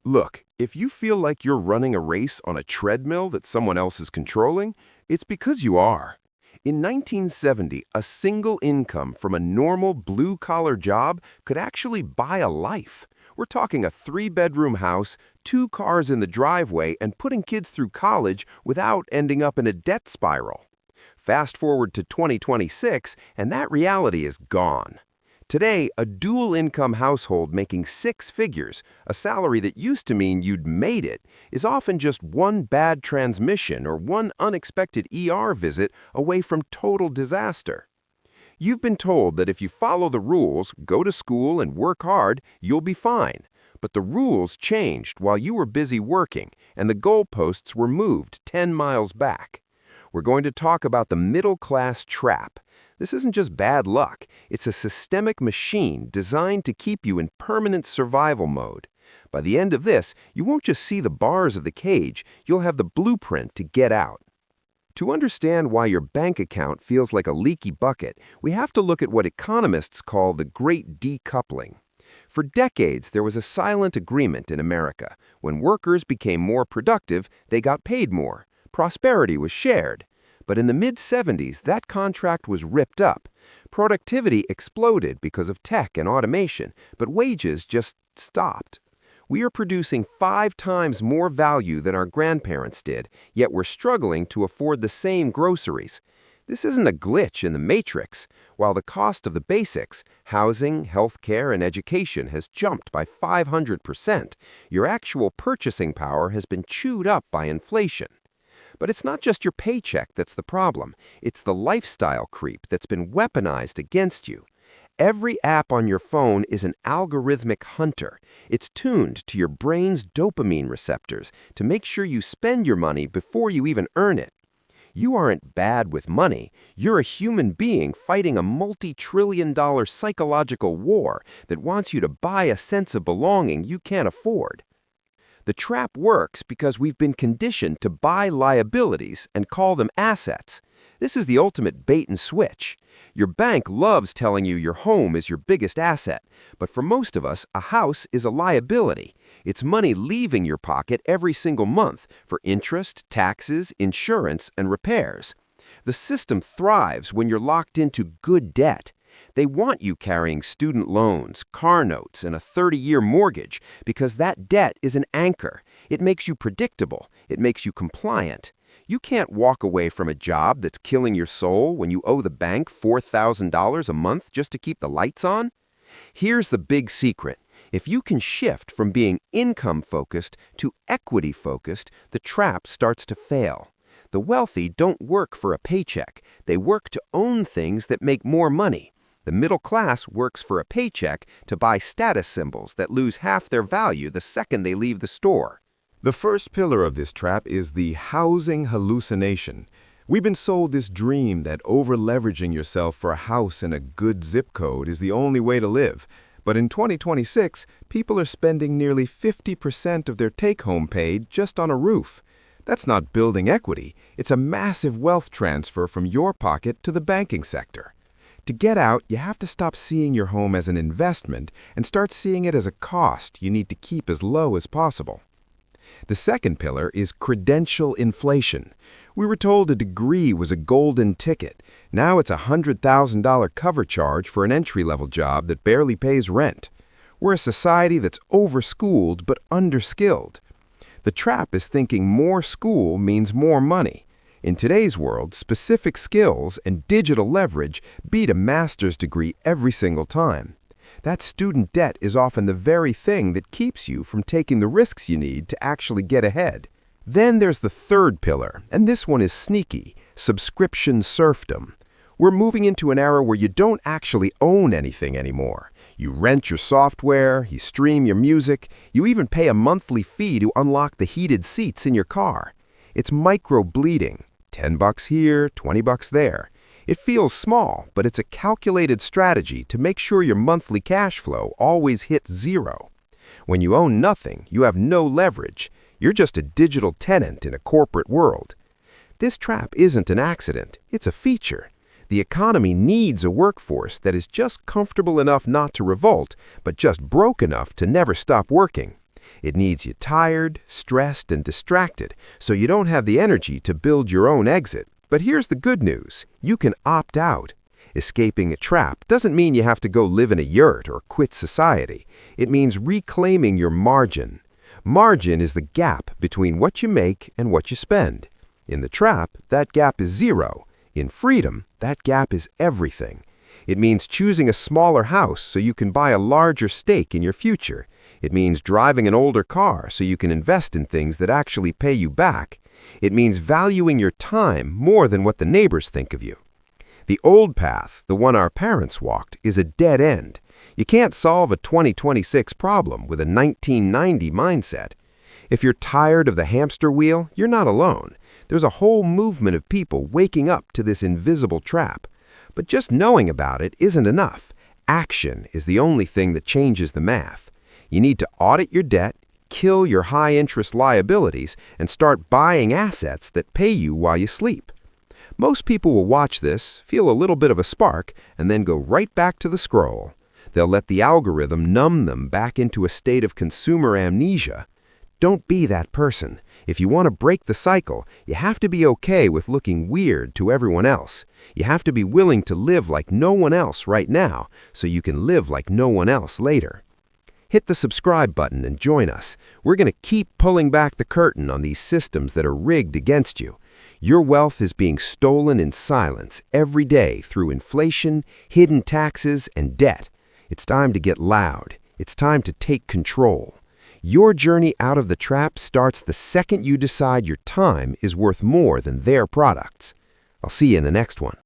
Look, if you feel like you're running a race on a treadmill that someone else is controlling, it's because you are. In 1970, a single income from a normal blue-collar job could actually buy a life. We're talking a three-bedroom house, two cars in the driveway, and putting kids through college without ending up in a debt spiral. Fast forward to 2026, and that reality is gone. Today, a dual-income household making six figures, a salary that used to mean you'd made it, is often just one bad transmission or one unexpected ER visit away from total disaster. You've been told that if you follow the rules, go to school and work hard, you'll be fine. But the rules changed while you were busy working, and the goalposts were moved 10 miles back. We're going to talk about the middle-class trap. This isn't just bad luck. It's a systemic machine designed to keep you in permanent survival mode. By the end of this, you won't just see the bars of the cage, you'll have the blueprint to get out. To understand why your bank account feels like a leaky bucket, we have to look at what economists call the Great Decoupling. For decades, there was a silent agreement in America. When workers became more productive, they got paid more. Prosperity was shared. But in the mid-70s, that contract was ripped up. Productivity exploded because of tech and automation, but wages just stopped. We are producing 5 times more value than our grandparents did, yet we're struggling to afford the same groceries. This isn't a glitch in the matrix. While the cost of the basics, housing, healthcare, and education has jumped by 500%, your actual purchasing power has been chewed up by inflation. But it's not just your paycheck that's the problem. It's the lifestyle creep that's been weaponized against you. Every app on your phone is an algorithmic hunter. It's tuned to your brain's dopamine receptors to make sure you spend your money before you even earn it. You aren't bad with money. You're a human being fighting a multi-trillion-dollar psychological war that wants you to buy a sense of belonging you can't afford. The trap works because we've been conditioned to buy liabilities and call them assets. This is the ultimate bait and switch. Your bank loves telling you your home is your biggest asset, but for most of us, a house is a liability. It's money leaving your pocket every single month for interest, taxes, insurance, and repairs. The system thrives when you're locked into good debt. They want you carrying student loans, car notes, and a 30-year mortgage because that debt is an anchor. It makes you predictable. It makes you compliant. You can't walk away from a job that's killing your soul when you owe the bank $4,000 a month just to keep the lights on. Here's the big secret. If you can shift from being income-focused to equity-focused, the trap starts to fail. The wealthy don't work for a paycheck. They work to own things that make more money. The middle class works for a paycheck to buy status symbols that lose half their value the second they leave the store. The first pillar of this trap is the housing hallucination. We've been sold this dream that over-leveraging yourself for a house in a good zip code is the only way to live. But in 2026, people are spending nearly 50% of their take-home pay just on a roof. That's not building equity. It's a massive wealth transfer from your pocket to the banking sector. To get out, you have to stop seeing your home as an investment and start seeing it as a cost you need to keep as low as possible. The second pillar is credential inflation. We were told a degree was a golden ticket. Now it's a $100,000 cover charge for an entry-level job that barely pays rent. We're a society that's over-schooled but under-skilled. The trap is thinking more school means more money. In today's world, specific skills and digital leverage beat a master's degree every single time. That student debt is often the very thing that keeps you from taking the risks you need to actually get ahead. Then there's the third pillar, and this one is sneaky: subscription serfdom. We're moving into an era where you don't actually own anything anymore. You rent your software, you stream your music, you even pay a monthly fee to unlock the heated seats in your car. It's micro-bleeding. $10 here, $20 there. It feels small, but it's a calculated strategy to make sure your monthly cash flow always hits zero. When you own nothing, you have no leverage. You're just a digital tenant in a corporate world. This trap isn't an accident, it's a feature. The economy needs a workforce that is just comfortable enough not to revolt, but just broke enough to never stop working. It needs you tired, stressed, and distracted, so you don't have the energy to build your own exit. But here's the good news. You can opt out. Escaping a trap doesn't mean you have to go live in a yurt or quit society. It means reclaiming your margin. Margin is the gap between what you make and what you spend. In the trap, that gap is zero. In freedom, that gap is everything. It means choosing a smaller house so you can buy a larger stake in your future. It means driving an older car so you can invest in things that actually pay you back. It means valuing your time more than what the neighbors think of you. The old path, the one our parents walked, is a dead end. You can't solve a 2026 problem with a 1990 mindset. If you're tired of the hamster wheel, you're not alone. There's a whole movement of people waking up to this invisible trap. But just knowing about it isn't enough. Action is the only thing that changes the math. You need to audit your debt, kill your high-interest liabilities, and start buying assets that pay you while you sleep. Most people will watch this, feel a little bit of a spark, and then go right back to the scroll. They'll let the algorithm numb them back into a state of consumer amnesia. Don't be that person. If you want to break the cycle, you have to be okay with looking weird to everyone else. You have to be willing to live like no one else right now, so you can live like no one else later. Hit the subscribe button and join us. We're going to keep pulling back the curtain on these systems that are rigged against you. Your wealth is being stolen in silence every day through inflation, hidden taxes, and debt. It's time to get loud. It's time to take control. Your journey out of the trap starts the second you decide your time is worth more than their products. I'll see you in the next one.